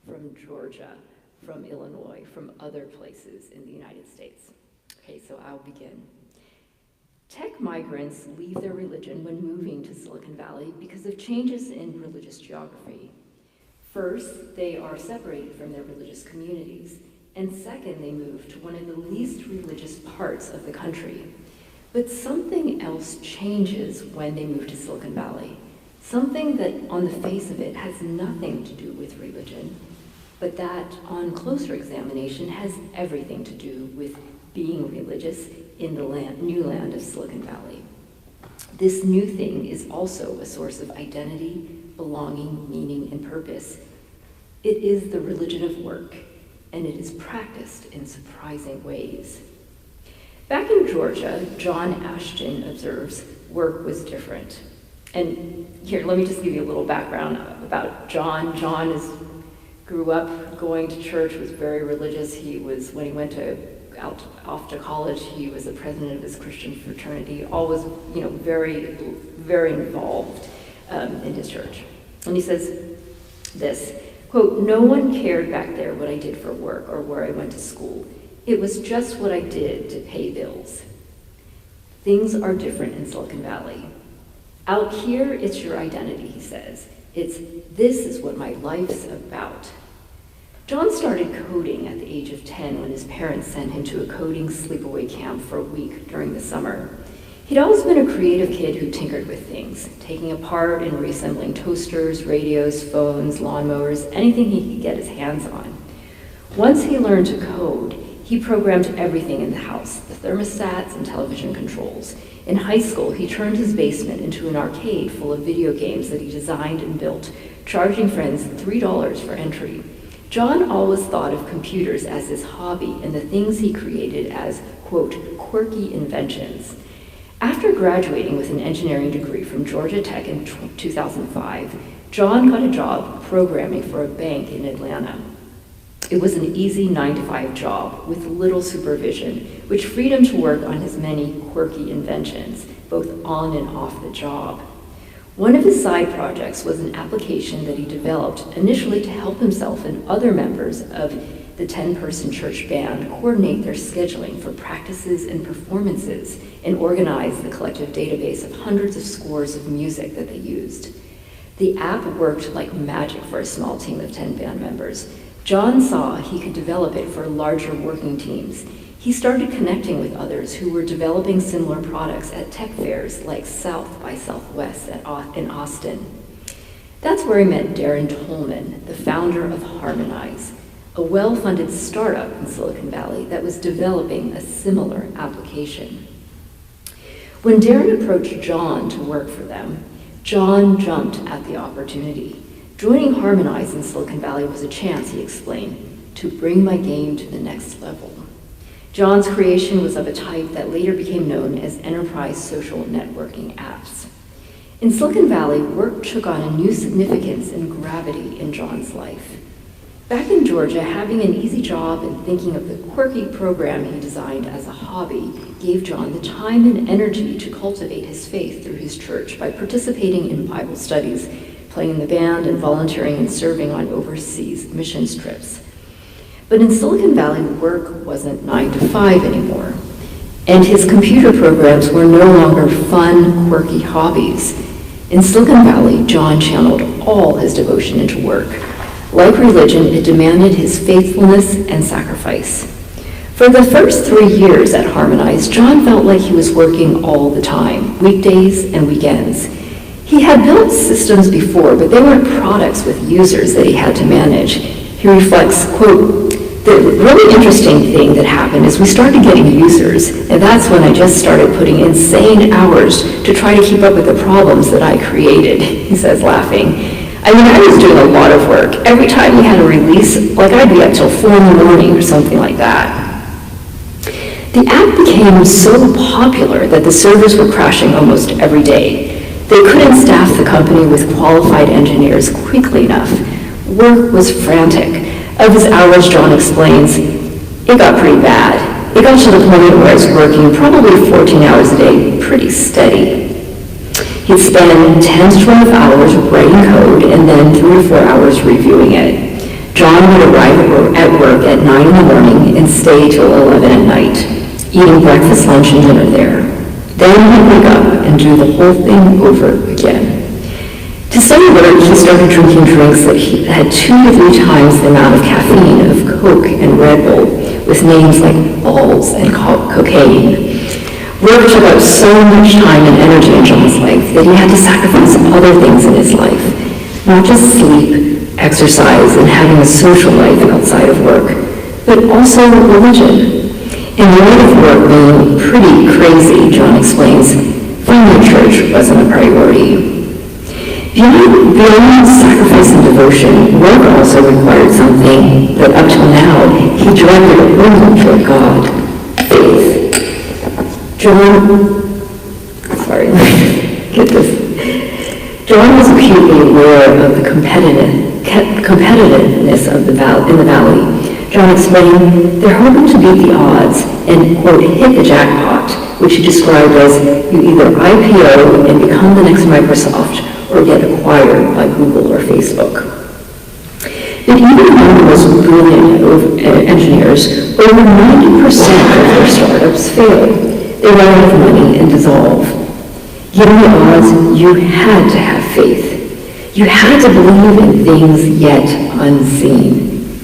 from Georgia, from Illinois, from other places in the United States. Okay, so I'll begin. Tech migrants leave their religion when moving to Silicon Valley because of changes in religious geography. First, they are separated from their religious communities, and second, they move to one of the least religious parts of the country. But something else changes when they move to Silicon Valley. Something that on the face of it has nothing to do with religion, but that on closer examination has everything to do with being religious in the new land of Silicon Valley. This new thing is also a source of identity, belonging, meaning, and purpose. It is the religion of work, and it is practiced in surprising ways. Back in Georgia, John Ashton observes, work was different. And here, let me just give you a little background about John. John grew up going to church, was very religious. When he went off to college, he was the president of his Christian fraternity, always, very, very involved in his church. And he says this, quote, "No one cared back there what I did for work or where I went to school. It was just what I did to pay bills. Things are different in Silicon Valley. Out here, it's your identity," he says. This is what my life's about." John started coding at the age of 10 when his parents sent him to a coding sleepaway camp for a week during the summer. He'd always been a creative kid who tinkered with things, taking apart and reassembling toasters, radios, phones, lawnmowers, anything he could get his hands on. Once he learned to code, he programmed everything in the house, the thermostats and television controls. In high school, he turned his basement into an arcade full of video games that he designed and built, charging friends $3 for entry. John always thought of computers as his hobby and the things he created as, quote, quirky inventions. After graduating with an engineering degree from Georgia Tech in 2005, John got a job programming for a bank in Atlanta. It was an easy 9-to-5 job with little supervision, which freed him to work on his many quirky inventions, both on and off the job. One of his side projects was an application that he developed initially to help himself and other members of the 10-person church band coordinate their scheduling for practices and performances and organize the collective database of hundreds of scores of music that they used. The app worked like magic for a small team of 10 band members. John saw he could develop it for larger working teams. He started connecting with others who were developing similar products at tech fairs like South by Southwest in Austin. That's where he met Darren Tolman, the founder of Harmonize, a well-funded startup in Silicon Valley that was developing a similar application. When Darren approached John to work for them, John jumped at the opportunity. Joining Harmonize in Silicon Valley was a chance, he explained, to bring my game to the next level. John's creation was of a type that later became known as enterprise social networking apps. In Silicon Valley, work took on a new significance and gravity in John's life. Back in Georgia, having an easy job and thinking of the quirky program he designed as a hobby gave John the time and energy to cultivate his faith through his church by participating in Bible studies, playing in the band, and volunteering and serving on overseas missions trips. But in Silicon Valley, work wasn't 9 to 5 anymore, and his computer programs were no longer fun, quirky hobbies. In Silicon Valley, John channeled all his devotion into work. Like religion, it demanded his faithfulness and sacrifice. For the first 3 years at Harmonize, John felt like he was working all the time, weekdays and weekends. He had built systems before, but they weren't products with users that he had to manage. He reflects, quote, "The really interesting thing that happened is we started getting users, and that's when I just started putting insane hours to try to keep up with the problems that I created," he says, laughing. "I mean, I was doing a lot of work. Every time we had a release, like I'd be up till 4 in the morning or something like that." The app became so popular that the servers were crashing almost every day. They couldn't staff the company with qualified engineers quickly enough. Work was frantic. Of his hours, John explains, it got pretty bad. It got to the point where I was working probably 14 hours a day, pretty steady. He'd spend 10 to 12 hours writing code and then 3 to 4 hours reviewing it. John would arrive at work at 9 in the morning and stay till 11 at night, eating breakfast, lunch, and dinner there. Then he'd wake up and do the whole thing over again. To some alert, he started drinking drinks that had 2 to 3 times the amount of caffeine of Coke and Red Bull, with names like balls and cocaine. Work took up so much time and energy in John's life that he had to sacrifice other things in his life, not just sleep, exercise, and having a social life outside of work, but also religion. In light of work being pretty crazy, John explains, finding church wasn't a priority. Beyond sacrifice and devotion, work also required something that up till now he directed only toward God, faith. John was acutely aware of the competitiveness in the valley. John explained, they're hoping to beat the odds and, quote, hit the jackpot, which he described as you either IPO and become the next Microsoft or get acquired by Google or Facebook. But even among the most brilliant engineers, over 90% of their startups fail. They run out of money and dissolve. Given the odds, you had to have faith. You had to believe in things yet unseen.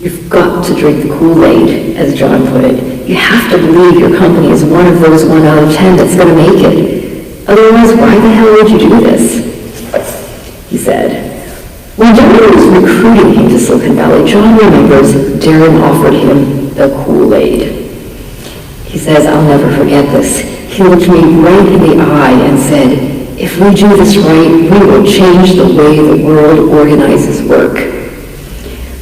You've got to drink the Kool-Aid, as John put it. You have to believe your company is one of those 1 out of 10 that's going to make it. Otherwise, why the hell would you do this? He said. When Darren was recruiting him to Silicon Valley, John remembers Darren offered him the Kool-Aid. He says, I'll never forget this. He looked me right in the eye and said, if we do this right, we will change the way the world organizes work.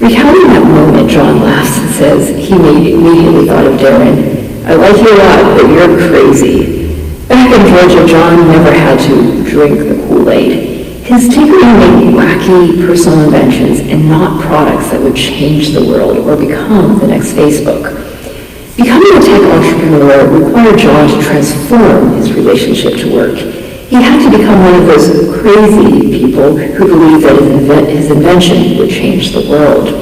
Recounting that moment, John laughs and says he immediately thought of Darren. I like you a lot, but you're crazy. Back in Georgia, John never had to drink the Kool-Aid. His tinkering made wacky personal inventions and not products that would change the world or become the next Facebook. Becoming a tech entrepreneur required John to transform his relationship to work. He had to become one of those crazy people who believed that his invention would change the world.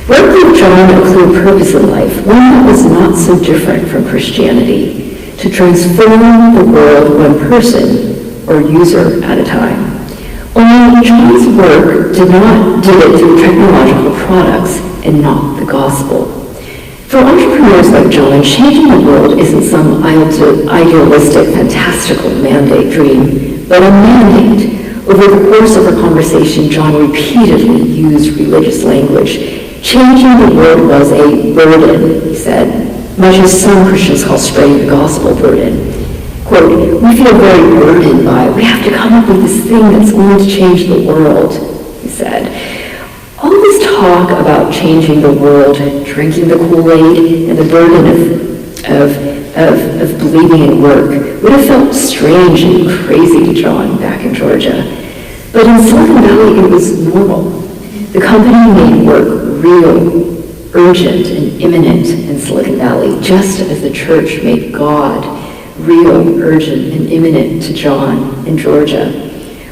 Work gave John a clear purpose in life, one that was not so different from Christianity, to transform the world one person or user at a time. Only John's work did it through technological products and not the gospel. For entrepreneurs like John, changing the world isn't some idealistic, fantastical mandate dream, but a mandate. Over the course of our conversation, John repeatedly used religious language. Changing the world was a burden, he said, much as some Christians call spreading the gospel burden. Quote, we feel very burdened by it. We have to come up with this thing that's going to change the world, he said. All this talk about changing the world, drinking the Kool-Aid, and the burden of believing in work would have felt strange and crazy to John back in Georgia. But in Silicon Valley, it was normal. The company made work real, urgent, and imminent in Silicon Valley, just as the church made God real, urgent, and imminent to John in Georgia.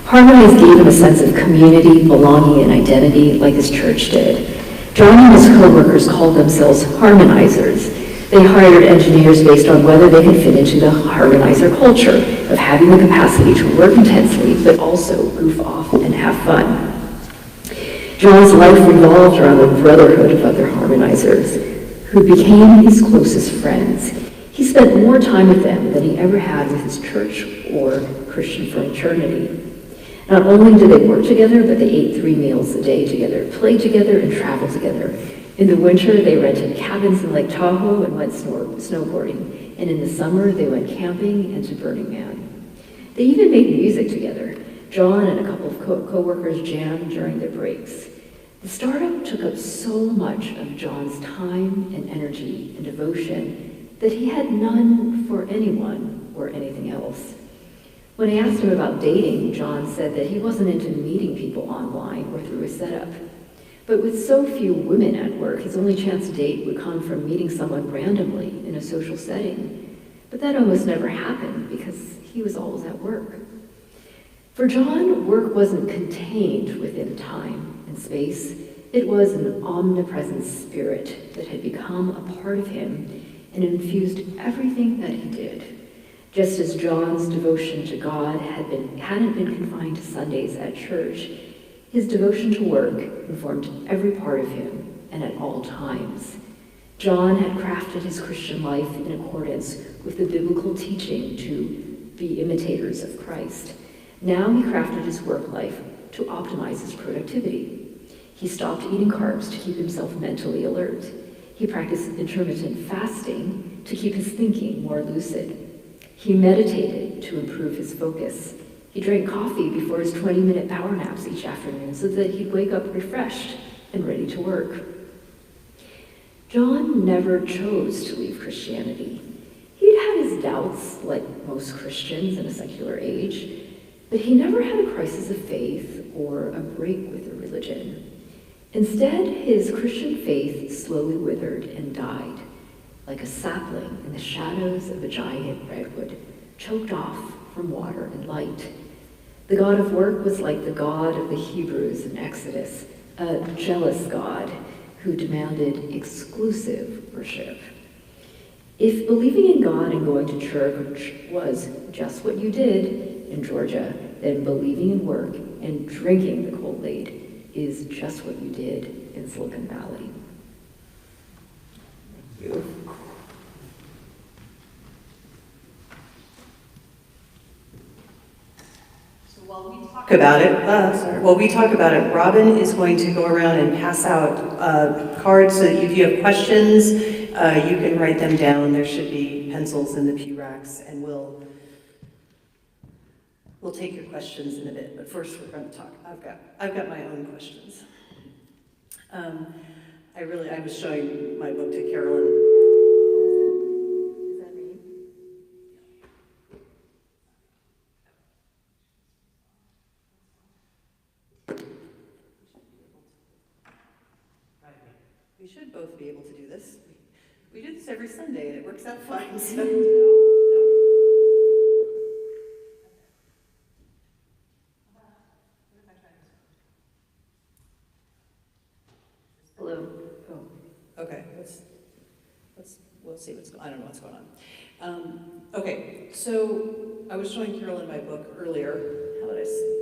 Harmonize gave him a sense of community, belonging, and identity like his church did. John and his co-workers called themselves harmonizers. They hired engineers based on whether they could fit into the harmonizer culture of having the capacity to work intensely, but also goof off and have fun. John's life revolved around the brotherhood of other harmonizers, who became his closest friends. He spent more time with them than he ever had with his church or Christian fraternity. Not only did they work together, but they ate 3 meals a day together, played together, and traveled together. In the winter, they rented cabins in Lake Tahoe and went snowboarding. And in the summer, they went camping and to Burning Man. They even made music together. John and a couple of co-workers jammed during their breaks. The startup took up so much of John's time and energy and devotion that he had none for anyone or anything else. When I asked him about dating, John said that he wasn't into meeting people online or through a setup. But with so few women at work, his only chance to date would come from meeting someone randomly in a social setting. But that almost never happened because he was always at work. For John, work wasn't contained within time and space. It was an omnipresent spirit that had become a part of him and infused everything that he did. Just as John's devotion to God hadn't been confined to Sundays at church, his devotion to work informed every part of him and at all times. John had crafted his Christian life in accordance with the biblical teaching to be imitators of Christ. Now he crafted his work life to optimize his productivity. He stopped eating carbs to keep himself mentally alert. He practiced intermittent fasting to keep his thinking more lucid. He meditated to improve his focus. He drank coffee before his 20-minute power naps each afternoon so that he'd wake up refreshed and ready to work. John never chose to leave Christianity. He'd had his doubts, like most Christians in a secular age, but he never had a crisis of faith or a break with the religion. Instead, his Christian faith slowly withered and died, like a sapling in the shadows of a giant redwood, choked off from water and light. The God of work was like the God of the Hebrews in Exodus, a jealous God who demanded exclusive worship. If believing in God and going to church was just what you did in Georgia, then believing in work and drinking the Kool-Aid is just what you did in Silicon Valley. Thank you. While we talk about it, Robin is going to go around and pass out cards so that if you have questions, you can write them down. There should be pencils in the pew racks, and we'll take your questions in a bit. But first, we're going to talk. I've got my own questions. I was showing my book to Carolyn. We should both be able to do this. We do this every Sunday, and it works out fine. So. Hello. Oh. Okay, we'll see what's going on. I don't know what's going on. Okay, so I was showing Carolyn my book earlier. How did I see?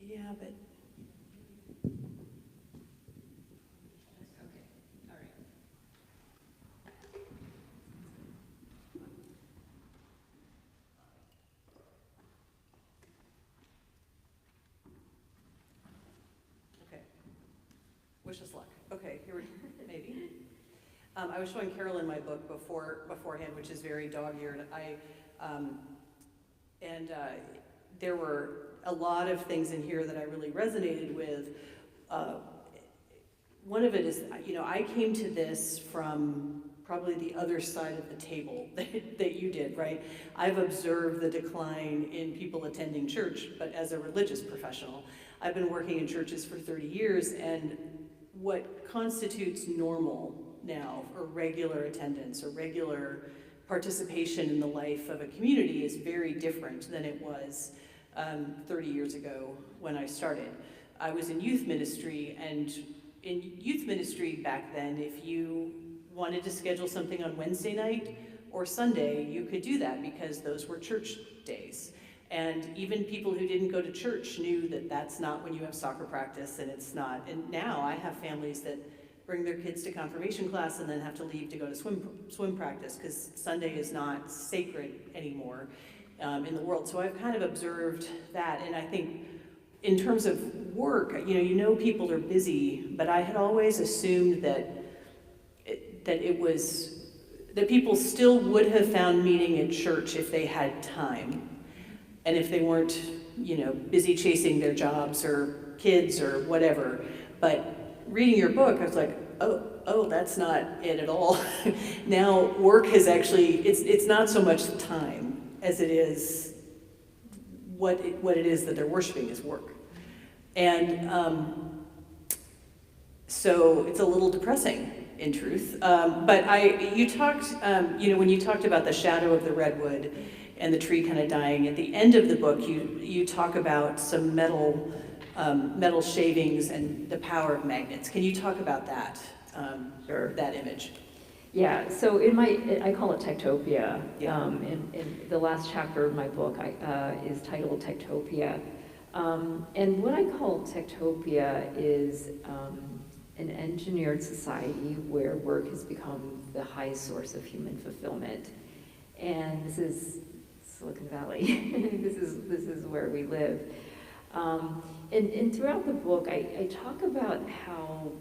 Yeah, but. Okay, all right. Okay. Wish us luck. Okay, here we maybe. I was showing Carolyn my book beforehand, which is very dog-eared. There were a lot of things in here that I really resonated with. One of it is, I came to this from probably the other side of the table that you did, right? I've observed the decline in people attending church, but as a religious professional, I've been working in churches for 30 years, and what constitutes normal now, or regular attendance, or regular participation in the life of a community is very different than it was 30 years ago when I started. I was in youth ministry, and in youth ministry back then, if you wanted to schedule something on Wednesday night or Sunday, you could do that because those were church days. And even people who didn't go to church knew that that's not when you have soccer practice, and it's not. And now I have families that bring their kids to confirmation class and then have to leave to go to swim practice because Sunday is not sacred anymore in the world. So I've kind of observed that, and I think in terms of work, people are busy, but I had always assumed that people still would have found meaning in church if they had time, and if they weren't, busy chasing their jobs or kids or whatever. But reading your book, I was like, oh, that's not it at all. Now work has actually, it's not so much time as it is what it is that they're worshiping is work. And so it's a little depressing, in truth. But you talked, when you talked about the shadow of the redwood, and the tree kind of dying. At the end of the book, you talk about some metal shavings and the power of magnets. Can you talk about that, Sure. that image? Yeah, so I call it Techtopia. Yeah. In the last chapter of my book is titled Techtopia. And what I call Techtopia is an engineered society where work has become the highest source of human fulfillment. And this is Silicon Valley. This is where we live. And throughout the book, I talk about how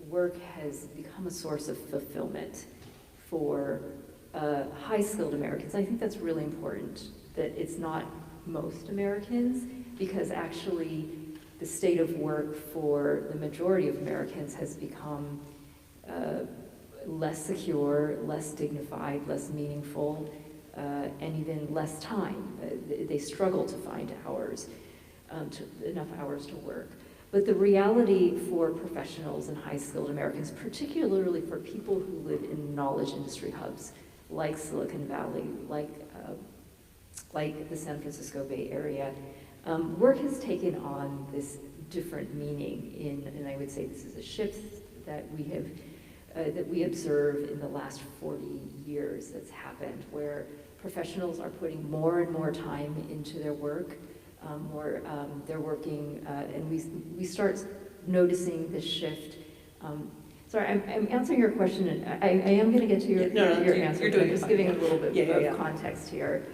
work has become a source of fulfillment for high-skilled Americans. I think that's really important, that it's not most Americans, because actually the state of work for the majority of Americans has become less secure, less dignified, less meaningful, and even less time. They struggle to find hours, enough hours to work. But the reality for professionals and high-skilled Americans, particularly for people who live in knowledge industry hubs like Silicon Valley, like the San Francisco Bay Area, work has taken on this different meaning and I would say this is a shift that we observe in the last 40 years that's happened, where professionals are putting more and more time into their work. They're working, and we start noticing this shift. Sorry, I'm answering your question, and I am going to get to your answer. You're doing but I'm just fine, giving yeah. a little bit Yeah, of context here.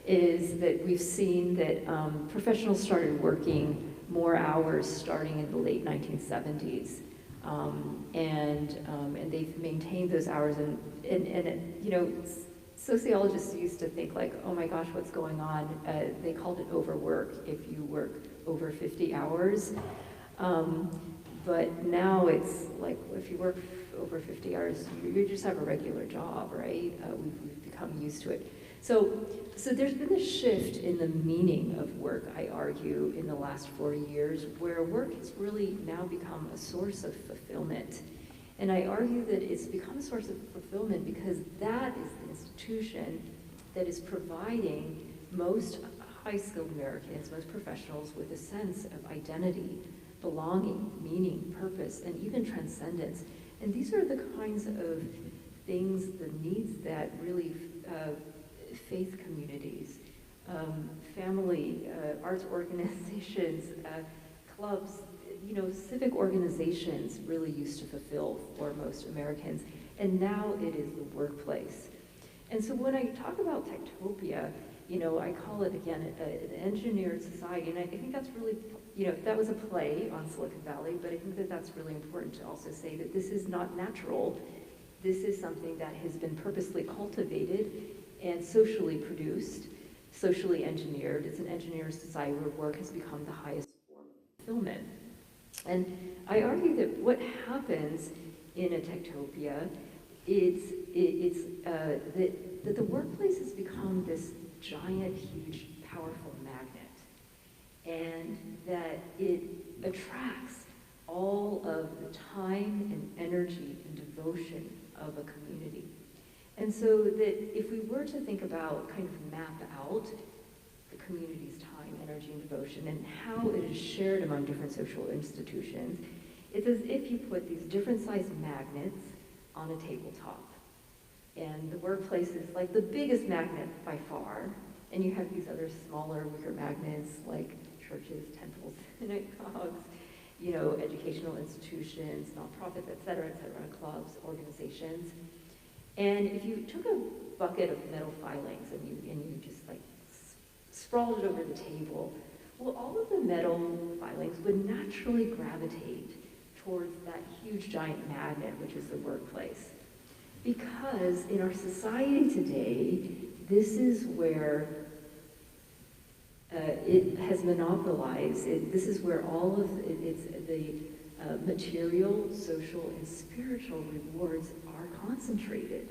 Is that we've seen that professionals started working more hours starting in the late 1970s, and they've maintained those hours, and sociologists used to think like, oh my gosh, what's going on? They called it overwork if you work over 50 hours. But now it's like, if you work over 50 hours, you just have a regular job, right? We've become used to it. So there's been a shift in the meaning of work, I argue, in the last 40 years, where work has really now become a source of fulfillment. And I argue that it's become a source of fulfillment because that is the institution that is providing most high-skilled Americans, most professionals, with a sense of identity, belonging, meaning, purpose, and even transcendence. And these are the kinds of things, the needs that really faith communities, family, arts organizations, clubs, civic organizations really used to fulfill for most Americans, and now it is the workplace. And so when I talk about Techtopia, I call it, again, an engineered society, and I think that's really, that was a play on Silicon Valley, but I think that that's really important to also say that this is not natural. This is something that has been purposely cultivated and socially produced, socially engineered. It's an engineered society where work has become the highest form of fulfillment. And I argue that what happens in a Techtopia is that the workplace has become this giant, huge, powerful magnet, and that it attracts all of the time and energy and devotion of a community. And so that if we were to think about, kind of map out the community's time, energy, and devotion, and how it is shared among different social institutions, it's as if you put these different sized magnets on a tabletop. And the workplace is like the biggest magnet by far, and you have these other smaller, weaker magnets like churches, temples, synagogues, educational institutions, nonprofits, et cetera, clubs, organizations. And if you took a bucket of metal filings and you just like sprawled it over the table, well, all of the metal filings would naturally gravitate towards that huge giant magnet, which is the workplace. Because in our society today, this is where it has monopolized. This is where all of the material, social, and spiritual rewards are concentrated.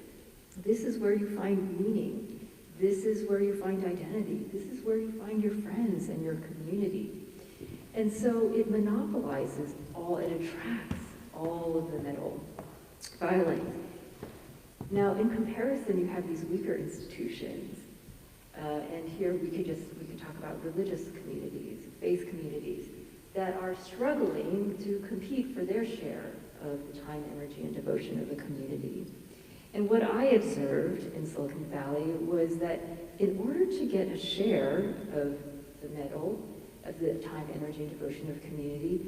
This is where you find meaning. This is where you find identity. This is where you find your friends and your community. And so it monopolizes it attracts all of the metal filings. Now, in comparison, you have these weaker institutions And here we could talk about religious communities, faith communities, that are struggling to compete for their share of the time, energy, and devotion of the community. And what I observed in Silicon Valley was that in order to get a share of the medal, of the time, energy, and devotion of community,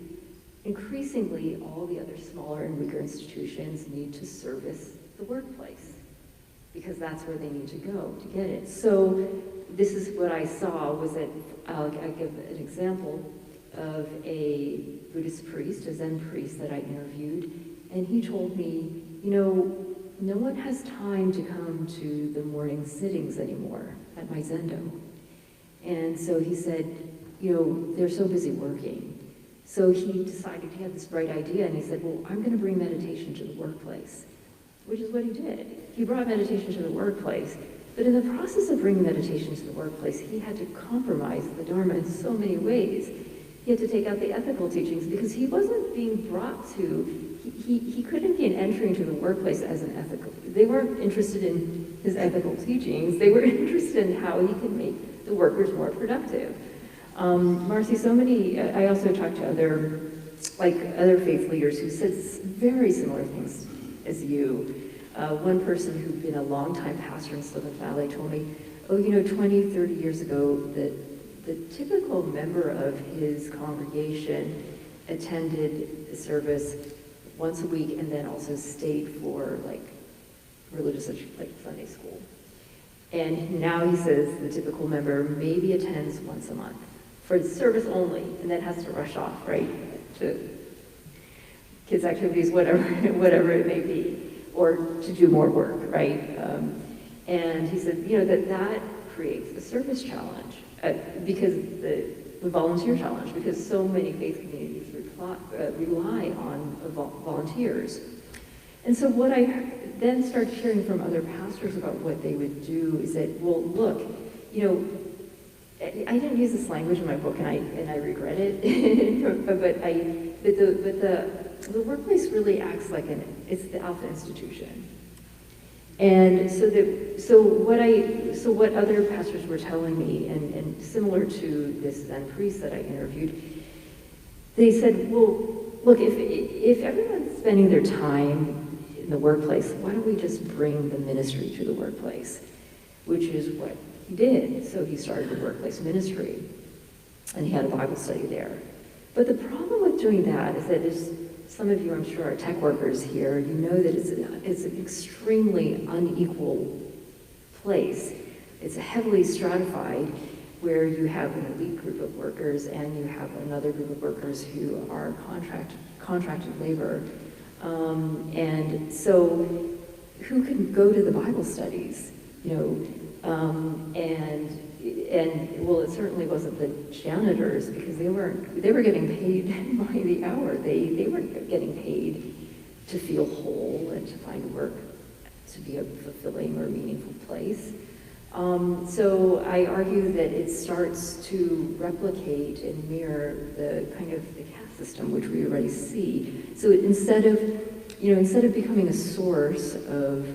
increasingly all the other smaller and weaker institutions need to service the workplace, because that's where they need to go to get it. So this is what I saw was that, I'll give an example of a Buddhist priest, a Zen priest that I interviewed, and he told me, no one has time to come to the morning sittings anymore at my Zendo. And so he said, they're so busy working. So he decided, he had this bright idea, and he said, well, I'm going to bring meditation to the workplace, which is what he did. He brought meditation to the workplace, but in the process of bringing meditation to the workplace, he had to compromise the Dharma in so many ways. He had to take out the ethical teachings because he wasn't being brought to, he couldn't be an entry into the workplace as an ethical. They weren't interested in his ethical teachings. They were interested in how he could make the workers more productive. Marcy, I also talked to other faith leaders who said very similar things as you. One person who'd been a longtime pastor in Silicon Valley told me, 20, 30 years ago, that the typical member of his congregation attended a service once a week and then also stayed for religious, Sunday school. And now he says the typical member maybe attends once a month for the service only, and then has to rush off, right, to kids' activities, whatever it may be, or to do more work, right? And he said, that creates a service challenge, because the volunteer challenge, because so many faith communities rely on volunteers. And so what I then started hearing from other pastors about what they would do is that, well, look, I didn't use this language in my book, and I regret it. but the workplace really acts like it's the alpha institution. And so what other pastors were telling me, and similar to this Zen priest that I interviewed, they said, well, look, if everyone's spending their time in the workplace, why don't we just bring the ministry to the workplace? Which is what he did. So he started a workplace ministry, and he had a Bible study there. But the problem with doing that is that some of you, I'm sure, are tech workers here. You know that it's an extremely unequal place. It's heavily stratified, where you have an elite group of workers and you have another group of workers who are contracted labor. And so who can go to the Bible studies, and well, it certainly wasn't the janitors, because they were getting paid by the hour. They weren't getting paid to feel whole and to find work to be a fulfilling or meaningful place. So I argue that it starts to replicate and mirror the kind of the caste system, which we already see. So instead of becoming a source of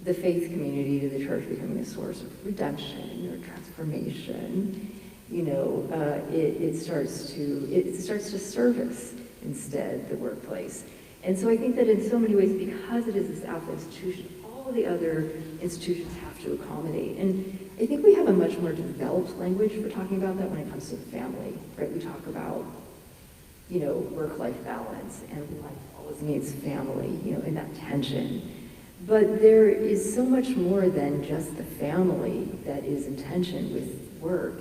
the faith community, the church becoming a source of redemption or transformation, it starts to service instead the workplace. And so I think that in so many ways, because it is this alpha institution, all the other institutions have to accommodate. And I think we have a much more developed language for talking about that when it comes to the family, right? We talk about, work-life balance, and life always needs family, in that tension. But there is so much more than just the family that is in tension with work.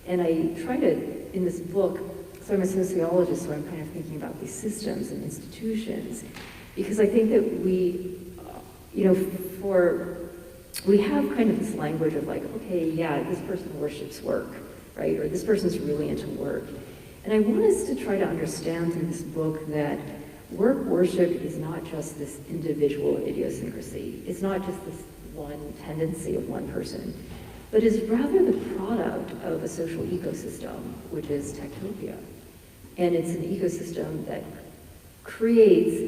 And I try to, in this book, so I'm a sociologist, so I'm kind of thinking about these systems and institutions, because I think that we have kind of this language of okay, yeah, this person worships work, right? Or this person's really into work. And I want us to try to understand through this book that work worship is not just this individual idiosyncrasy. It's not just this one tendency of one person, but is rather the product of a social ecosystem, which is Techtopia. And it's an ecosystem that creates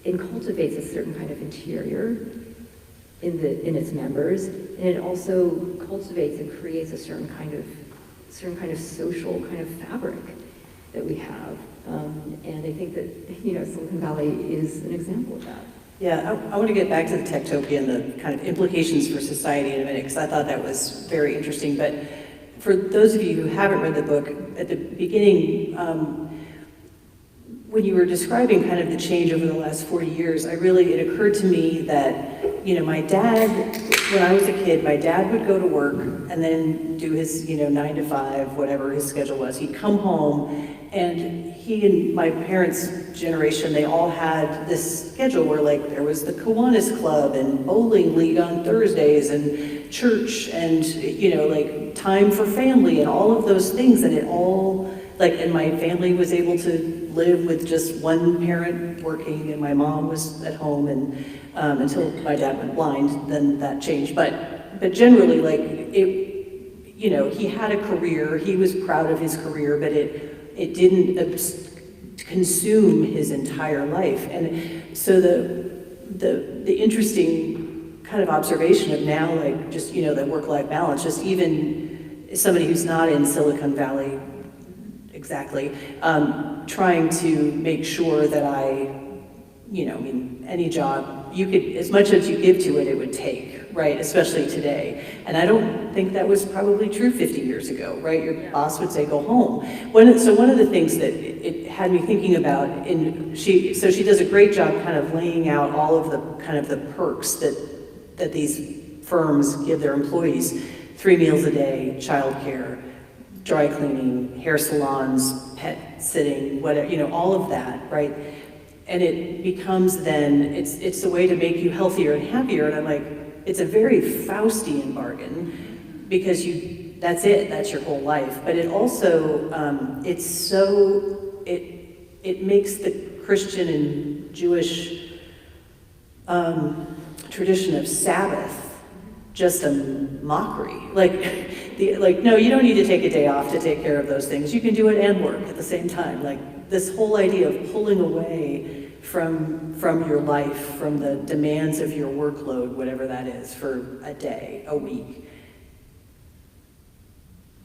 and cultivates a certain kind of interior in its members, and it also cultivates and creates a certain kind of social kind of fabric that we have. And I think that, Silicon Valley is an example of that. Yeah, I want to get back to the techtopia and the kind of implications for society in a minute, because I thought that was very interesting. But for those of you who haven't read the book, at the beginning, when you were describing kind of the change over the last 40 years, it occurred to me that, my dad, when I was a kid, my dad would go to work and then do his, 9 to 5, whatever his schedule was. He'd come home, and he and my parents' generation, they all had this schedule where, like, there was the Kiwanis Club and bowling league on Thursdays and church and, like, time for family and all of those things. And it all, like, and my family was able to live with just one parent working, and my mom was at home, and until my dad went blind, then that changed. But generally, like, he had a career, he was proud of his career, but it didn't consume his entire life. And so the interesting kind of observation of now, like, just, the work-life balance, just even somebody who's not in Silicon Valley exactly, trying to make sure that any job, you could, as much as you give to it, it would take, right? Especially today. And I don't think that was probably true 50 years ago, right? Your boss would say, go home. So one of the things that it had me thinking about, she does a great job kind of laying out all of the kind of the perks that these firms give their employees: 3 meals a day, childcare, dry cleaning, hair salons, pet sitting, whatever, all of that, right? And it becomes then, it's a way to make you healthier and happier. And I'm like, it's a very Faustian bargain, because that's your whole life. But it also, it makes the Christian and Jewish tradition of Sabbath just a mockery. Like, no, you don't need to take a day off to take care of those things. You can do it and work at the same time. Like, this whole idea of pulling away from your life, from the demands of your workload, whatever that is, for a day, a week.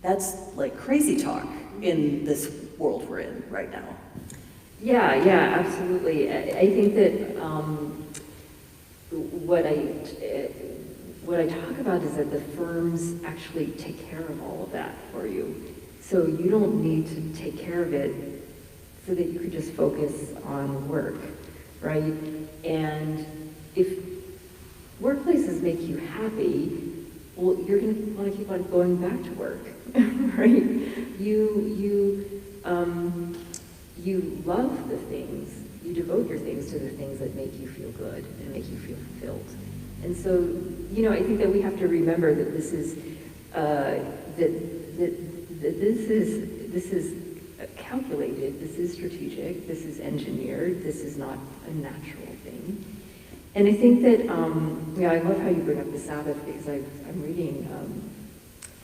That's like crazy talk in this world we're in right now. Yeah, absolutely. I think that what I talk about is that the firms actually take care of all of that for you. So you don't need to take care of it so that you could just focus on work, right? And if workplaces make you happy, well, you're going to want to keep on going back to work, right? You love the things, you devote your things to the things that make you feel good and make you feel fulfilled. And so, I think that we have to remember that this is this is calculated, this is strategic, this is engineered, this is not a natural thing. And I think that, I love how you bring up the Sabbath, because I'm reading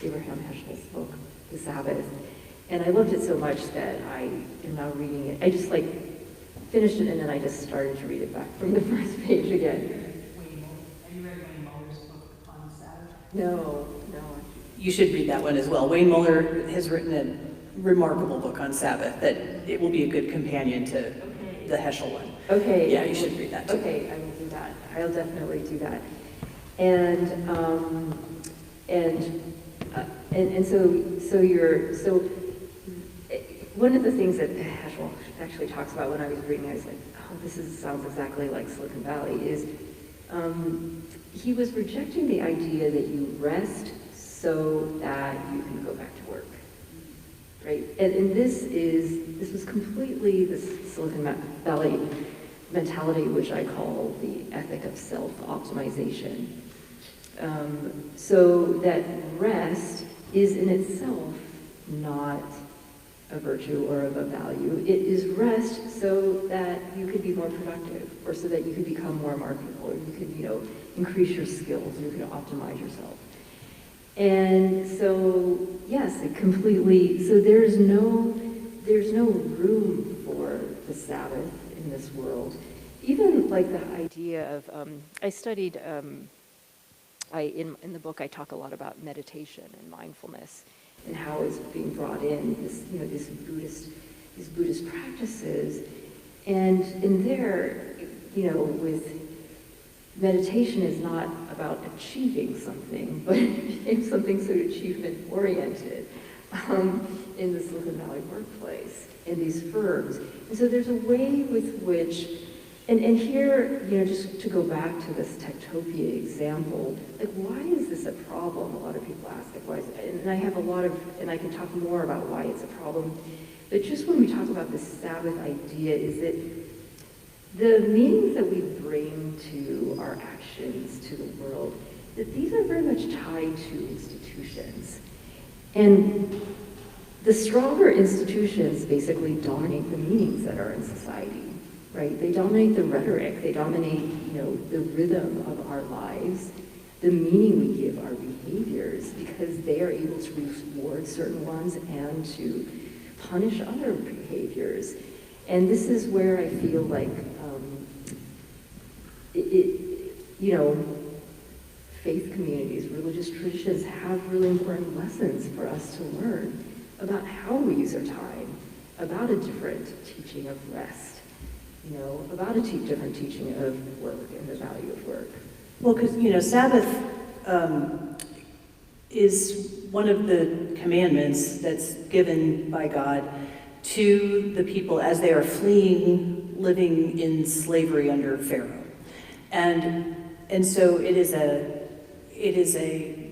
Abraham Heschel's book, The Sabbath, and I loved it so much that I am now reading it. I just finished it, and then I just started to read it back from the first page again. Have you read Wayne Muller's book on Sabbath? No. You should read that one as well. Wayne Muller has written a remarkable book on Sabbath that it will be a good companion to the Heschel one. Okay. Yeah, you should read that too. Okay, I will do that. I'll definitely do that. And so one of the things that Heschel actually talks about when I was reading, I was like, oh, sounds exactly like Silicon Valley, is he was rejecting the idea that you rest so that you can go back to work, right? And this was completely this Silicon Valley mentality, which I call the ethic of self-optimization. So that rest is in itself not a virtue or of a value. It is rest so that you could be more productive, or so that you could become more marketable, or you could, increase your skills, you could optimize yourself. And so, yes, it completely, so there's no room for the Sabbath in this world. Even like the idea of, I studied in the book, I talk a lot about meditation and mindfulness and how it's being brought in, these Buddhist practices. And in there, with meditation is not about achieving something, but it's something sort of achievement-oriented in the Silicon Valley workplace, in these firms. And so there's a way with which, and here, just to go back to this Techtopia example, like, why is this a problem? A lot of people ask, like, why is it? And I have and I can talk more about why it's a problem. But just when we talk about the Sabbath idea, is that the meanings that we bring to our actions, to the world, that these are very much tied to institutions. And the stronger institutions basically dominate the meanings that are in society, right? They dominate the rhetoric, they dominate, the rhythm of our lives, the meaning we give our behaviors, because they are able to reward certain ones and to punish other behaviors. And this is where I feel like faith communities, religious traditions have really important lessons for us to learn about how we use our time, about a different teaching of rest, about a different teaching of work and the value of work. Well, because, Sabbath is one of the commandments that's given by God to the people as they are fleeing, living in slavery under Pharaoh. And so it is a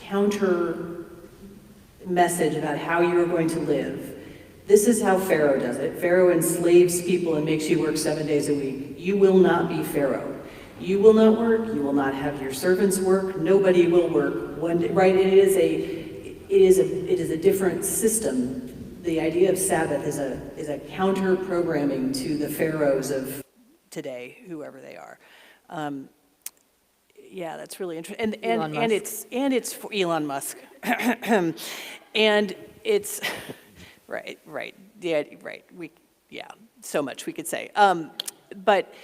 counter message about how you are going to live. This is how Pharaoh does it. Pharaoh enslaves people and makes you work 7 days a week. You will not be Pharaoh. You will not work. You will not have your servants work. Nobody will work one day, right? It is a different system. The idea of Sabbath is a counter programming to the pharaohs of today, whoever they are. Yeah, that's really interesting. And it's for Elon Musk. And it's right. Yeah, right. So much we could say. But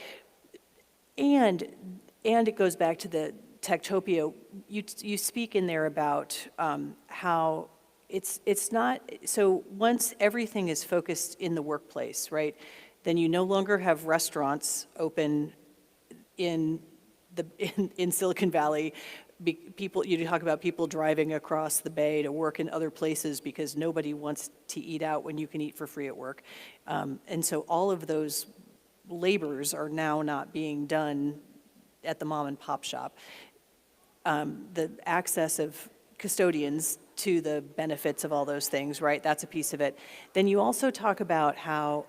it goes back to the Techtopia. You speak in there about how it's not, so once everything is focused in the workplace, right, then you no longer have restaurants open in Silicon Valley. You talk about people driving across the bay to work in other places because nobody wants to eat out when you can eat for free at work. And so all of those labors are now not being done at the mom and pop shop. The access of custodians to the benefits of all those things, right? That's a piece of it. Then you also talk about how,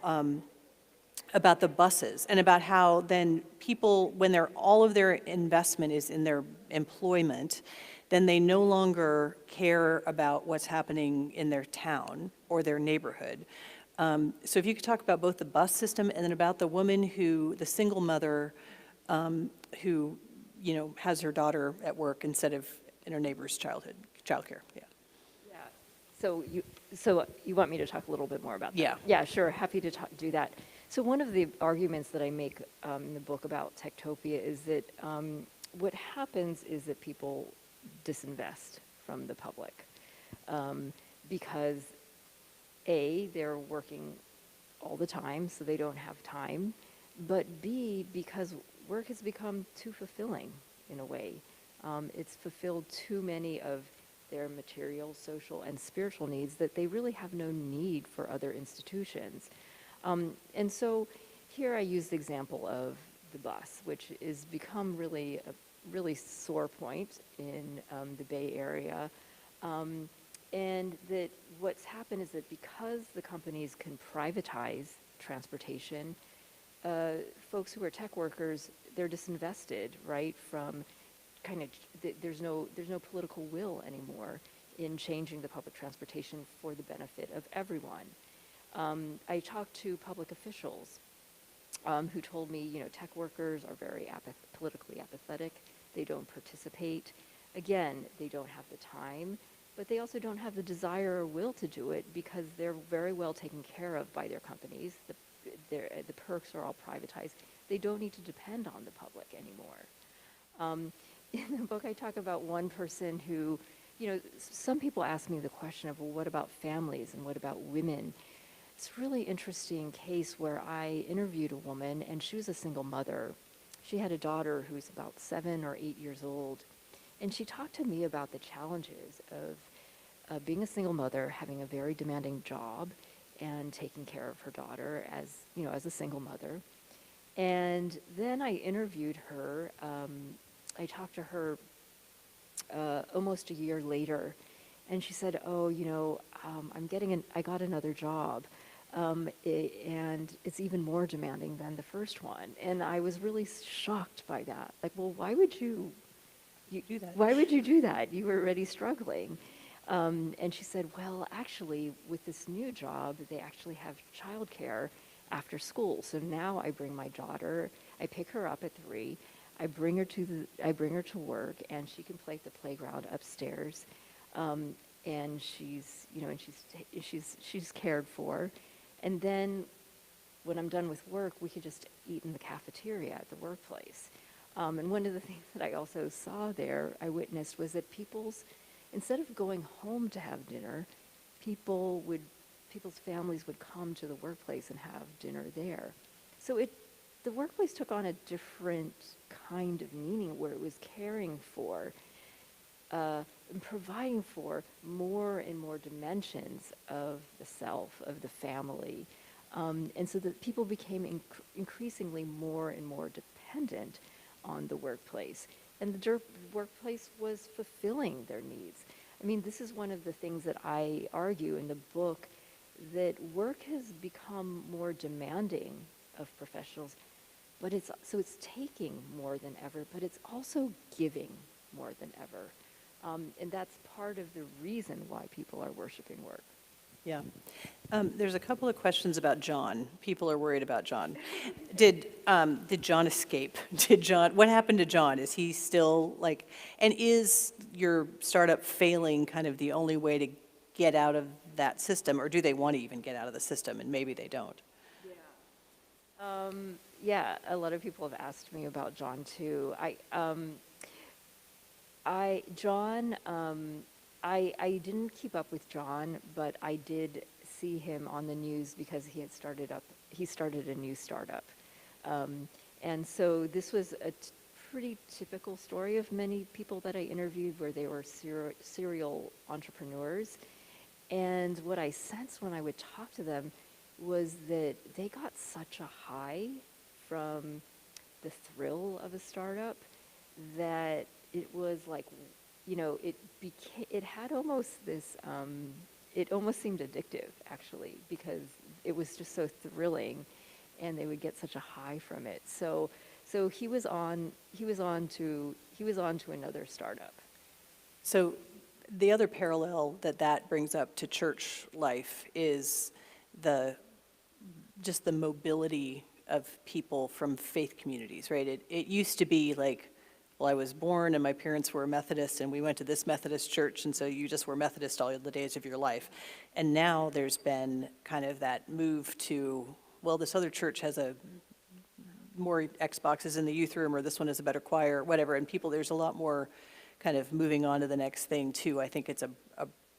about the buses and about how then people, when all of their investment is in their employment, then they no longer care about what's happening in their town or their neighborhood. So if you could talk about both the bus system and then about the woman the single mother who, has her daughter at work instead of in her neighbor's childcare. Yeah. So you want me to talk a little bit more about that? Yeah. Yeah, sure. Happy to do that. So one of the arguments that I make in the book about Techtopia is that what happens is that people disinvest from the public because A, they're working all the time, so they don't have time, but B, because work has become too fulfilling in a way. It's fulfilled too many of their material, social, and spiritual needs that they really have no need for other institutions. And so here I use the example of the bus, which is become really a really sore point in the Bay Area. And that what's happened is that because the companies can privatize transportation, folks who are tech workers, they're disinvested, right, from there's no political will anymore in changing the public transportation for the benefit of everyone. I talked to public officials who told me, tech workers are very politically apathetic. They don't participate. Again, they don't have the time, but they also don't have the desire or will to do it because they're very well taken care of by their companies. The perks are all privatized. They don't need to depend on the public anymore. in the book, I talk about one person who, some people ask me the question of, well, what about families and what about women? It's a really interesting case where I interviewed a woman, and she was a single mother. She had a daughter who's about 7 or 8 years old, and she talked to me about the challenges of being a single mother, having a very demanding job, and taking care of her daughter as a single mother. And then I interviewed her. I talked to her almost a year later, and she said, "Oh, I got another job, and it's even more demanding than the first one." And I was really shocked by that. Like, well, why would you do that? Why would you do that? You were already struggling. And she said, well, actually, with this new job, they actually have childcare after school. So now I bring my daughter, I pick her up at 3, I bring her to work, and she can play at the playground upstairs. And she's cared for. And then when I'm done with work, we could just eat in the cafeteria at the workplace. And one of the things that I also saw there, I witnessed, was that instead of going home to have dinner, people's families would come to the workplace and have dinner there. So the workplace took on a different kind of meaning, where it was caring for and providing for more and more dimensions of the self, of the family. And so that people became increasingly more and more dependent on the workplace. And the workplace was fulfilling their needs. I mean, this is one of the things that I argue in the book, that work has become more demanding of professionals, but it's taking more than ever, but it's also giving more than ever. And that's part of the reason why people are worshiping work. Yeah. There's a couple of questions about John. People are worried about John. Did John escape? What happened to John? Is he still and is your startup failing kind of the only way to get out of that system, or do they want to even get out of the system, and maybe they don't? Yeah, a lot of people have asked me about John too. I didn't keep up with John, but I did see him on the news because he started a new startup. And so this was a pretty typical story of many people that I interviewed, where they were serial entrepreneurs. And what I sensed when I would talk to them was that they got such a high from the thrill of a startup that it was like, it had almost this, it almost seemed addictive, actually, because it was just so thrilling, and they would get such a high from it. So he was on to another startup. So the other parallel that brings up to church life is just the mobility of people from faith communities, right? It used to be like, well, I was born and my parents were Methodist and we went to this Methodist church, and so you just were Methodist all the days of your life. And now there's been kind of that move to, well, this other church has more Xboxes in the youth room, or this one has a better choir, or whatever, and there's a lot more kind of moving on to the next thing too. I think it's a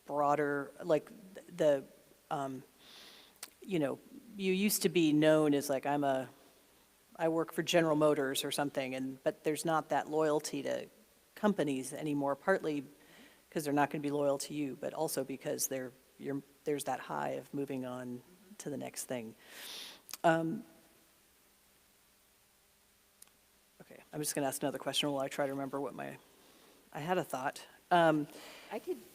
broader, like you used to be known as like, I work for General Motors or something, but there's not that loyalty to companies anymore, partly because they're not going to be loyal to you, but also because there's that high of moving on to the next thing. Okay, I'm just going to ask another question while I try to remember I had a thought. Can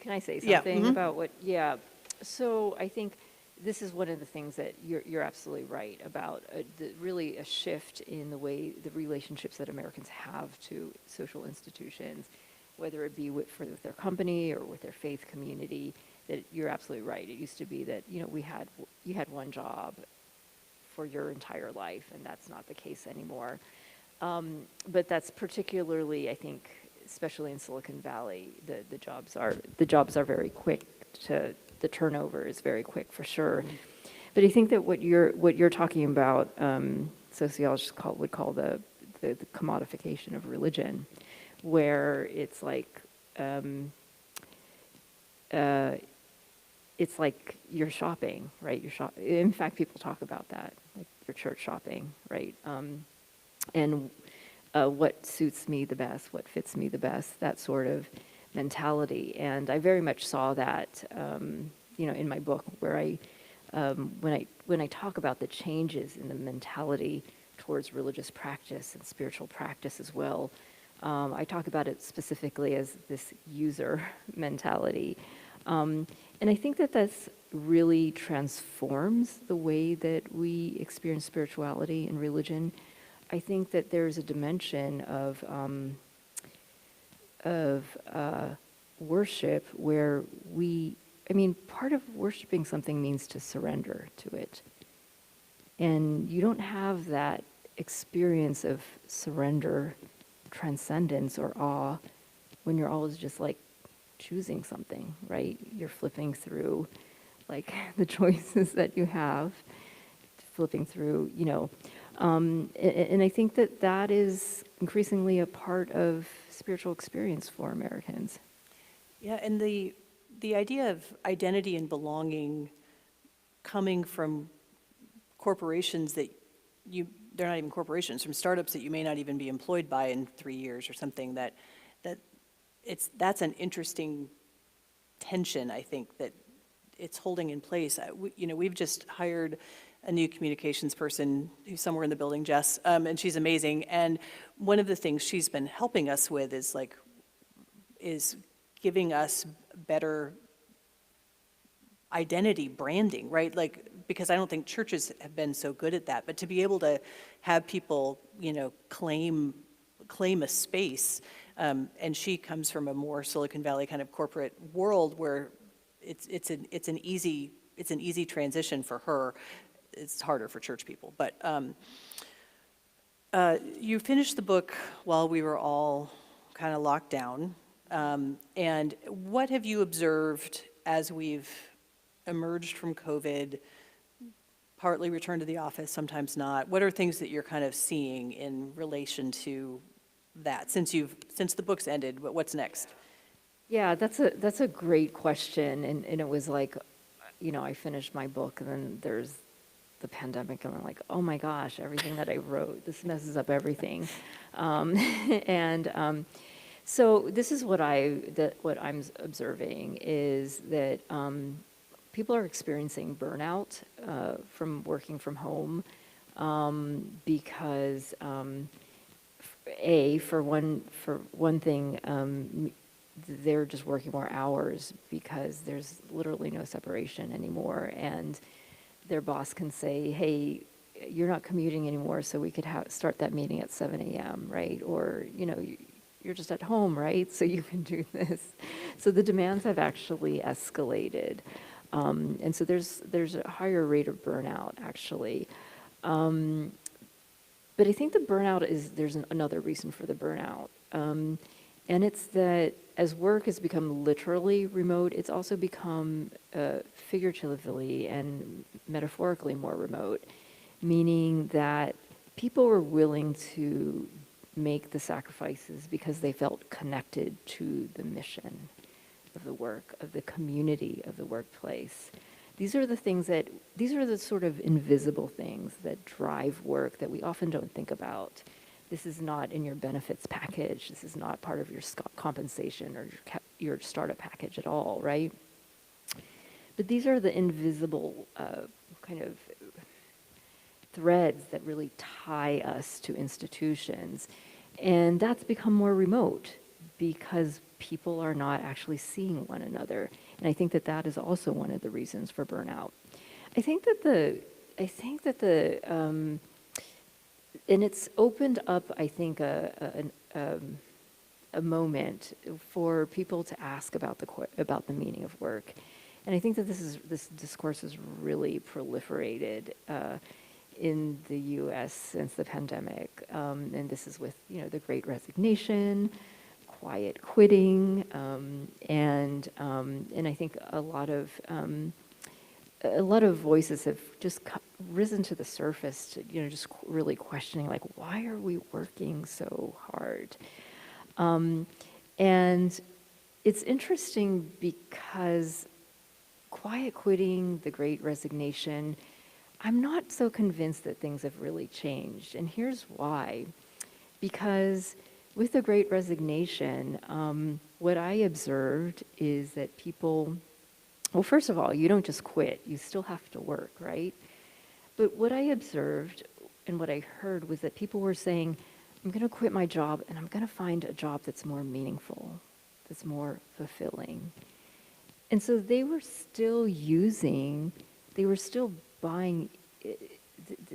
I say something about what? Yeah. So I think this is one of the things that you're absolutely right about, really a shift in the relationships that Americans have to social institutions, whether it be with their company or with their faith community. That you're absolutely right. It used to be that you had one job for your entire life, and that's not the case anymore. But that's particularly, I think, especially in Silicon Valley, the jobs are very quick the turnover is very quick, for sure. But I think that what you're talking about, sociologists would call the commodification of religion, where it's like you're shopping, right? In fact, people talk about that, like you're church shopping, right? And what suits me the best, what fits me the best, that sort of mentality. And I very much saw that, in my book, where when I talk about the changes in the mentality towards religious practice and spiritual practice as well, I talk about it specifically as this user mentality. And I think that that's really transforms the way that we experience spirituality and religion. I think that there's a dimension of worship where part of worshiping something means to surrender to it. And you don't have that experience of surrender, transcendence, or awe when you're always just like choosing something, right? You're flipping through like the choices that you have, flipping through, and I think that that is increasingly a part of spiritual experience for Americans. Yeah, and the idea of identity and belonging coming from corporations they're not even corporations, from startups that you may not even be employed by in 3 years or something, that's an interesting tension, I think, that it's holding in place. We've just hired a new communications person who's somewhere in the building, Jess, and she's amazing. And one of the things she's been helping us with is giving us better identity branding, right? Like, because I don't think churches have been so good at that, but to be able to have people, claim a space, and she comes from a more Silicon Valley kind of corporate world where it's an easy transition for her. It's harder for church people, but you finished the book while we were all kind of locked down, and what have you observed as we've emerged from COVID, partly returned to the office, sometimes not? What are things that you're kind of seeing in relation to that since the book's ended? What's next? Yeah, that's a great question, and it was like, I finished my book, and then there's the pandemic, and I'm like, oh my gosh, everything that I wrote, this messes up everything, so this is what I'm observing is that people are experiencing burnout from working from home because for one thing, they're just working more hours because there's literally no separation anymore, and their boss can say, hey, you're not commuting anymore, so we could start that meeting at 7 a.m., right? Or, you're just at home, right? So you can do this. So the demands have actually escalated. And so there's a higher rate of burnout, actually. But I think the burnout there's another reason for the burnout. And it's that as work has become literally remote, it's also become figuratively and metaphorically more remote, meaning that people were willing to make the sacrifices because they felt connected to the mission of the work, of the community of the workplace. These are the sort of invisible things that drive work that we often don't think about. This is not in your benefits package. This is not part of your compensation or your startup package at all, right? But these are the invisible kind of threads that really tie us to institutions. And that's become more remote because people are not actually seeing one another. And I think that is also one of the reasons for burnout. I think that and it's opened up, I think, a moment for people to ask about the meaning of work. And I think that this discourse has really proliferated in the U.S. since the pandemic, and this is with the Great Resignation, quiet quitting, and I think a lot of voices have just risen to the surface to just really questioning, like, why are we working so hard? And it's interesting because quiet quitting, the great resignation, I'm not so convinced that things have really changed. And here's why. Because with the great resignation, what I observed is that people, well, first of all, you don't just quit, you still have to work, right? But what I observed and what I heard was that people were saying, I'm going to quit my job and I'm going to find a job that's more meaningful, that's more fulfilling. And so they were still buying,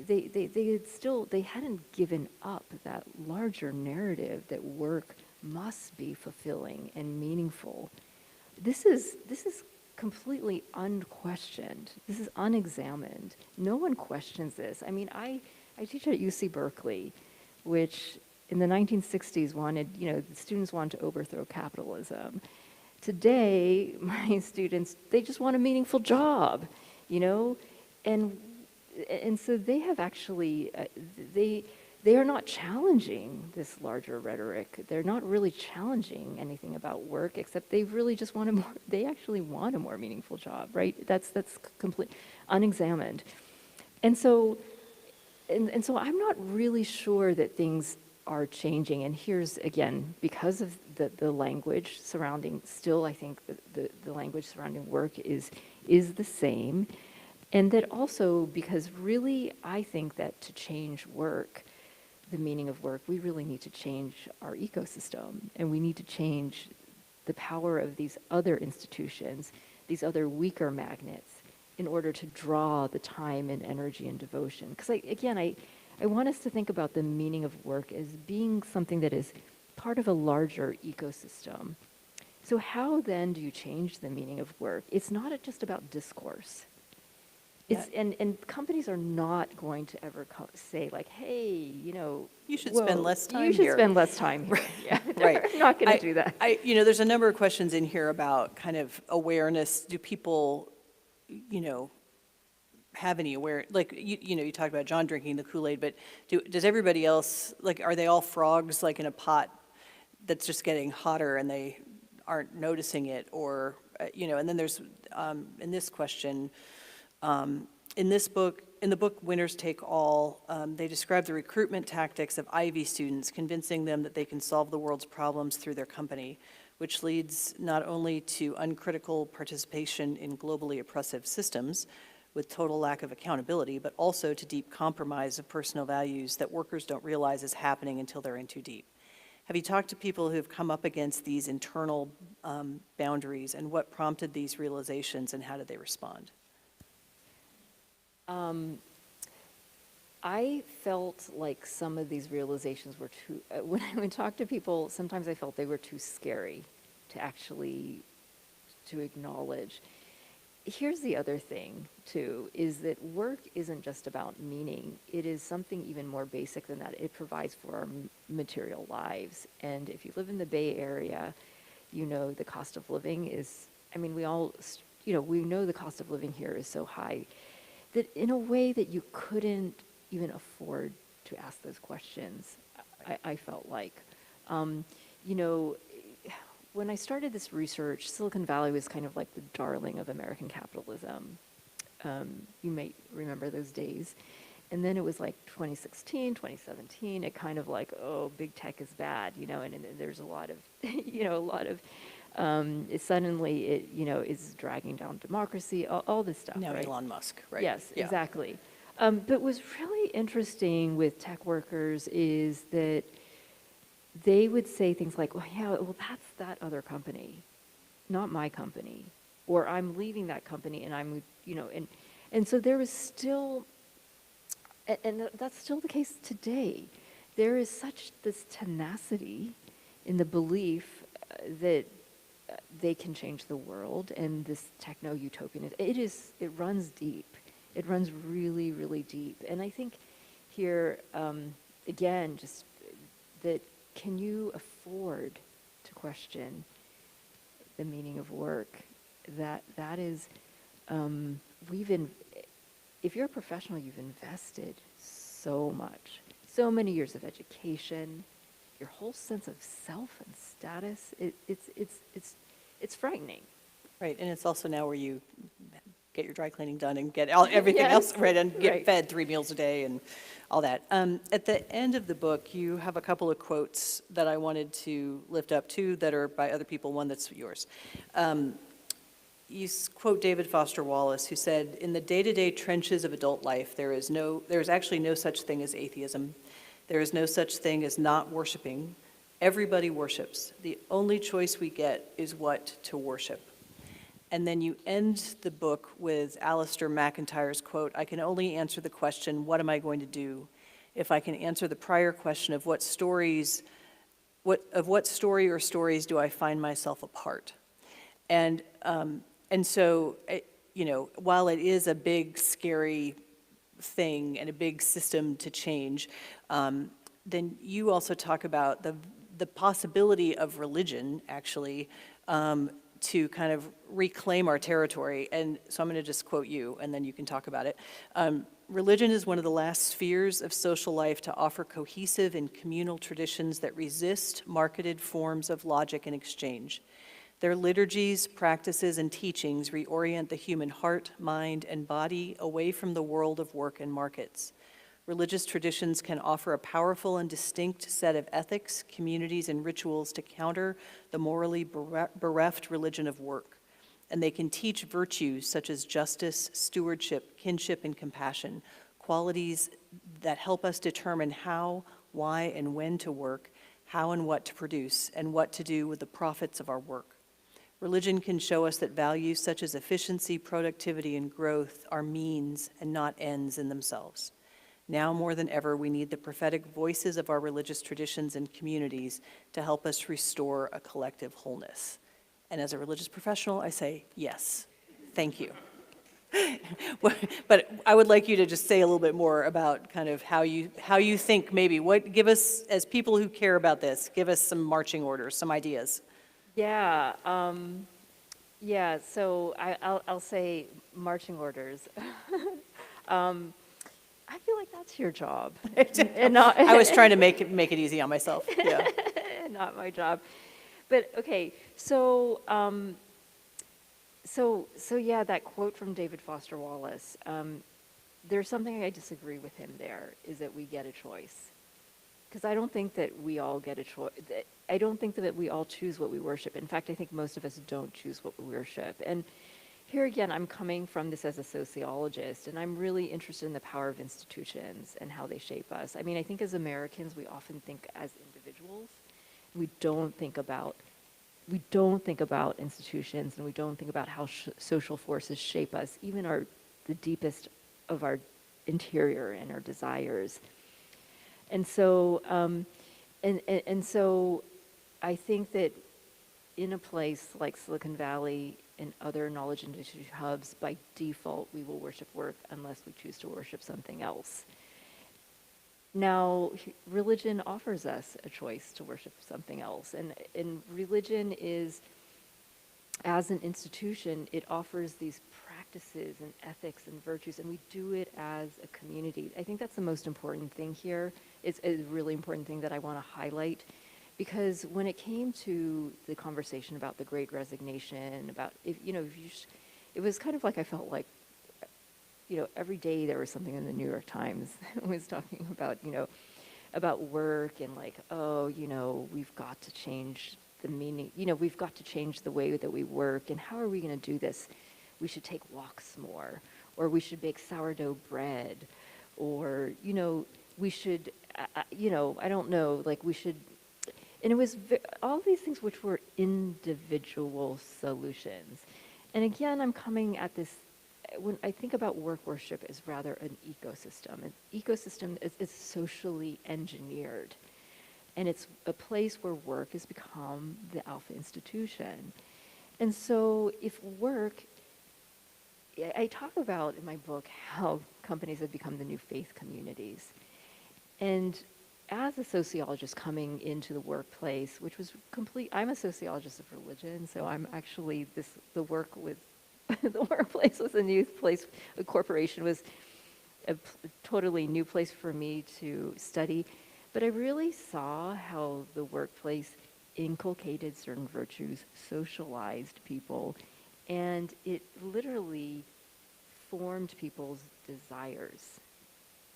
they hadn't given up that larger narrative that work must be fulfilling and meaningful. This is completely unquestioned. This is unexamined. No one questions this. I mean, I teach at UC Berkeley, which in the 1960s the students wanted to overthrow capitalism. Today, my students, they just want a meaningful job, and so they have actually, they are not challenging this larger rhetoric. They're not really challenging anything about work, except they really just they actually want a more meaningful job, right? That's complete, unexamined. And so I'm not really sure that things are changing. And here's, again, because of the language surrounding, still I think the language surrounding work is the same. And that also because really I think that to change work, the meaning of work, we really need to change our ecosystem, and we need to change the power of these other institutions, these other weaker magnets, in order to draw the time and energy and devotion. Because I want us to think about the meaning of work as being something that is part of a larger ecosystem. So how then do you change the meaning of work? It's not just about discourse. And companies are not going to ever say like, hey, you should spend less time here. You should spend less time here. Yeah, right. They're not going to do that. There's a number of questions in here about kind of awareness. Do people, have any awareness? Like, you talked about John drinking the Kool-Aid, but does everybody else, like, are they all frogs like in a pot that's just getting hotter and they aren't noticing it? Or, and then there's, in this question, in the book Winners Take All, they describe the recruitment tactics of Ivy students, convincing them that they can solve the world's problems through their company, which leads not only to uncritical participation in globally oppressive systems with total lack of accountability, but also to deep compromise of personal values that workers don't realize is happening until they're in too deep. Have you talked to people who have come up against these internal boundaries, and what prompted these realizations, and how did they respond? I felt like some of these realizations were too, when I talk to people, sometimes I felt they were too scary to actually, to acknowledge. Here's the other thing, too, is that work isn't just about meaning. It is something even more basic than that. It provides for our material lives. And if you live in the Bay Area, the cost of living is, we all, we know the cost of living here is so high that in a way that you couldn't even afford to ask those questions, I felt like. When I started this research, Silicon Valley was kind of like the darling of American capitalism. You might remember those days. And then it was like 2016, 2017, it kind of like, oh, big tech is bad, and there's a lot of, suddenly it, is dragging down democracy, all this stuff. Now right? Elon Musk, right? Yes, yeah. Exactly. But what's really interesting with tech workers is that they would say things like, well, that's that other company, not my company. Or I'm leaving that company and I'm, and so there was still, and that's still the case today. There is such this tenacity in the belief that they can change the world, and this techno-utopian, it runs deep. It runs really, really deep. And I think here, again, just that can you afford to question the meaning of work? That is, if you're a professional, you've invested so much, so many years of education, your whole sense of self and status, it's frightening. Right, and it's also now where you get your dry cleaning done and get everything Yes. else right and get Right. fed 3 meals a day and all that. At the end of the book, you have a couple of quotes that I wanted to lift up, two that are by other people, one that's yours. You quote David Foster Wallace, who said, "In the day-to-day trenches of adult life, there is actually no such thing as atheism. There is no such thing as not worshiping. Everybody worships. The only choice we get is what to worship." And then you end the book with Alistair McIntyre's quote, "I can only answer the question, what am I going to do? If I can answer the prior question of what story or stories do I find myself a part?" And so, while it is a big, scary thing and a big system to change, then you also talk about the possibility of religion, actually, to kind of reclaim our territory. And so I'm going to just quote you, and then you can talk about it. "Religion is one of the last spheres of social life to offer cohesive and communal traditions that resist marketed forms of logic and exchange. Their liturgies, practices, and teachings reorient the human heart, mind, and body away from the world of work and markets. Religious traditions can offer a powerful and distinct set of ethics, communities, and rituals to counter the morally bereft religion of work. And they can teach virtues such as justice, stewardship, kinship, and compassion, qualities that help us determine how, why, and when to work, how and what to produce, and what to do with the profits of our work. Religion can show us that values such as efficiency, productivity, and growth are means and not ends in themselves. Now more than ever, we need the prophetic voices of our religious traditions and communities to help us restore a collective wholeness." And as a religious professional, I say, yes, thank you. But I would like you to just say a little bit more about kind of how you think maybe, give us, as people who care about this, give us some marching orders, some ideas. Yeah, so I'll say marching orders. I feel like that's your job. And not, I was trying to make it easy on myself, yeah. not my job. But okay, so yeah, that quote from David Foster Wallace, there's something I disagree with him there, is that we get a choice. Because I don't think that we all get a choice. I don't think that we all choose what we worship. In fact, I think most of us don't choose what we worship. And here again, I'm coming from this as a sociologist, and I'm really interested in the power of institutions and how they shape us. I mean, I think as Americans, we often think as individuals. We don't think about institutions, and we don't think about how social forces shape us, even the deepest of our interior and our desires. And so, so I think that in a place like Silicon Valley and other knowledge industry hubs, by default, we will worship work unless we choose to worship something else. Now, religion offers us a choice to worship something else. And religion is, as an institution, it offers these practices and ethics and virtues, and we do it as a community. I think that's the most important thing here. It's a really important thing that I want to highlight, because when it came to the conversation about the Great Resignation, about it was kind of like I felt like, every day there was something in the New York Times that was talking about, about work and like, we've got to change the meaning, we've got to change the way that we work, and how are we going to do this? We should take walks more, or we should bake sourdough bread, or, we should, I don't know, like we should, and it was all these things which were individual solutions. And again, I'm coming at this, when I think about work worship as rather an ecosystem. An ecosystem is socially engineered. And it's a place where work has become the alpha institution. And so if work, I talk about in my book how companies have become the new faith communities. And as a sociologist coming into the workplace, which was I'm a sociologist of religion, so I'm actually the workplace was a new place, a corporation was a totally new place for me to study. but I really saw how the workplace inculcated certain virtues, socialized people, and it literally formed people's desires.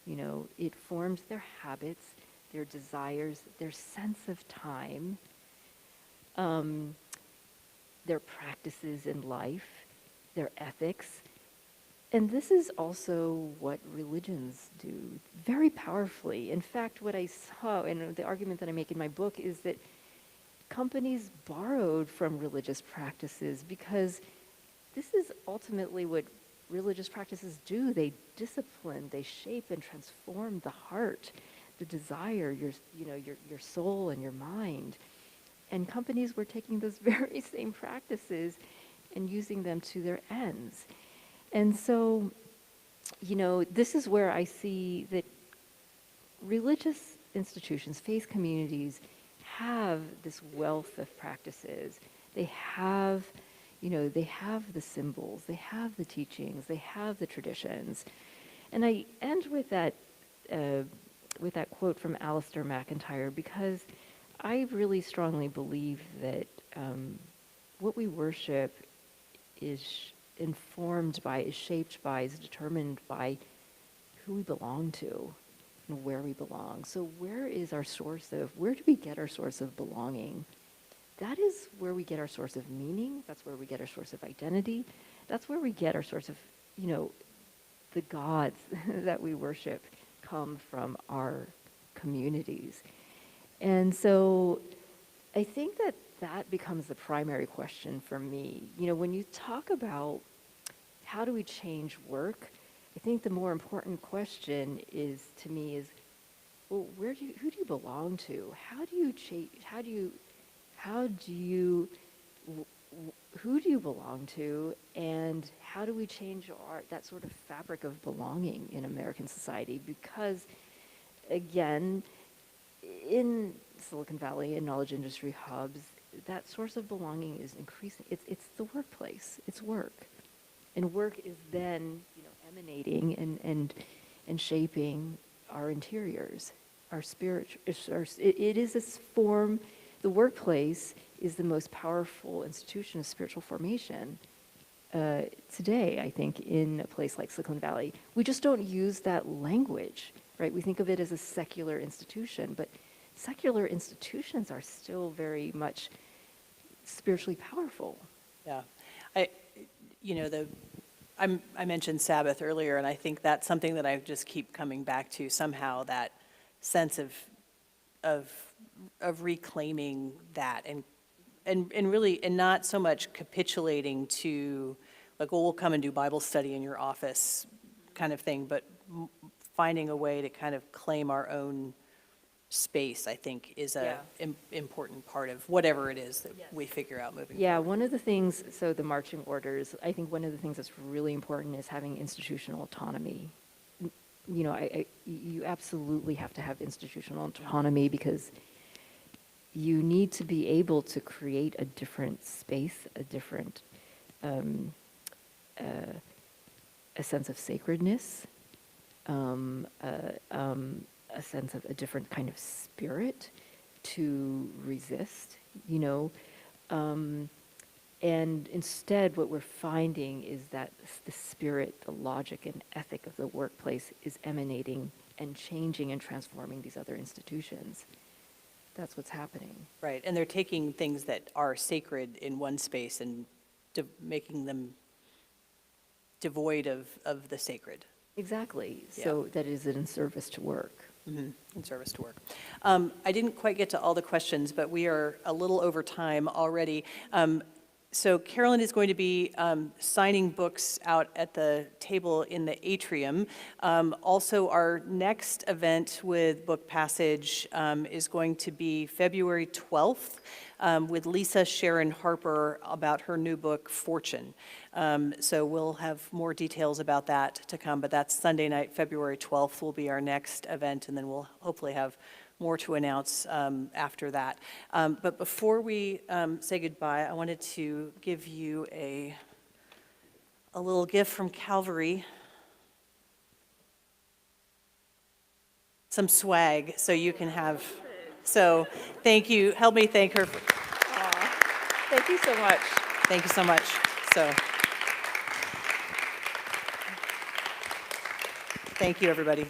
You know, it formed their habits, their desires, their sense of time, their practices in life, their ethics. And this is also what religions do very powerfully. In fact, what I saw, and the argument that I make in my book, is that companies borrowed from religious practices because this is ultimately what religious practices do. They discipline, they shape and transform the heart, the desire, your soul and your mind. And companies were taking those very same practices and using them to their ends. And so, this is where I see that religious institutions, faith communities, have this wealth of practices. They have, they have the symbols, they have the teachings, they have the traditions. And I end with that quote from Alistair McIntyre, because I really strongly believe that what we worship is informed by, is shaped by, is determined by who we belong to and where we belong. So where do we get our source of belonging? That is where we get our source of meaning. That's where we get our source of identity. That's where we get our source of, the gods that we worship come from our communities. And so I think that becomes the primary question for me. When you talk about how do we change work, I think the more important question is, to me, is, well, who do you belong to? Who do you belong to, and how do we change that sort of fabric of belonging in American society? Because, again, in Silicon Valley and knowledge industry hubs, that source of belonging is increasing. It's the workplace. It's work. And work is then, emanating and shaping our interiors, our spirit. It is this form. The workplace is the most powerful institution of spiritual formation today, I think, in a place like Silicon Valley. We just don't use that language, right? We think of it as a secular institution, but secular institutions are still very much spiritually powerful. Yeah. I mentioned Sabbath earlier, and I think that's something that I just keep coming back to somehow, that sense of reclaiming that and really, and not so much capitulating to, like, well, we'll come and do Bible study in your office kind of thing, but finding a way to kind of claim our own space, I think, is a important part of whatever it is that we figure out moving forward. One of the things, so the marching orders, I think one of the things that's really important is having institutional autonomy. You absolutely have to have institutional autonomy, because you need to be able to create a different space, a different, a sense of sacredness, a sense of a different kind of spirit to resist, and instead what we're finding is that the spirit, the logic and ethic of the workplace is emanating and changing and transforming these other institutions. That's what's happening. Right, and they're taking things that are sacred in one space and making them devoid of the sacred. Exactly, so that is in service to work. Mm-hmm. In service to work. I didn't quite get to all the questions, but we are a little over time already. So Carolyn is going to be signing books out at the table in the atrium. Also, our next event with Book Passage is going to be February 12th with Lisa Sharon Harper about her new book, Fortune. So we'll have more details about that to come, but that's Sunday night, February 12th will be our next event, and then we'll hopefully have more to announce after that. But before we say goodbye, I wanted to give you a little gift from Calvary. some swag so you can have, so thank you. Help me thank her. Thank you so much. Thank you so much. So, thank you, everybody.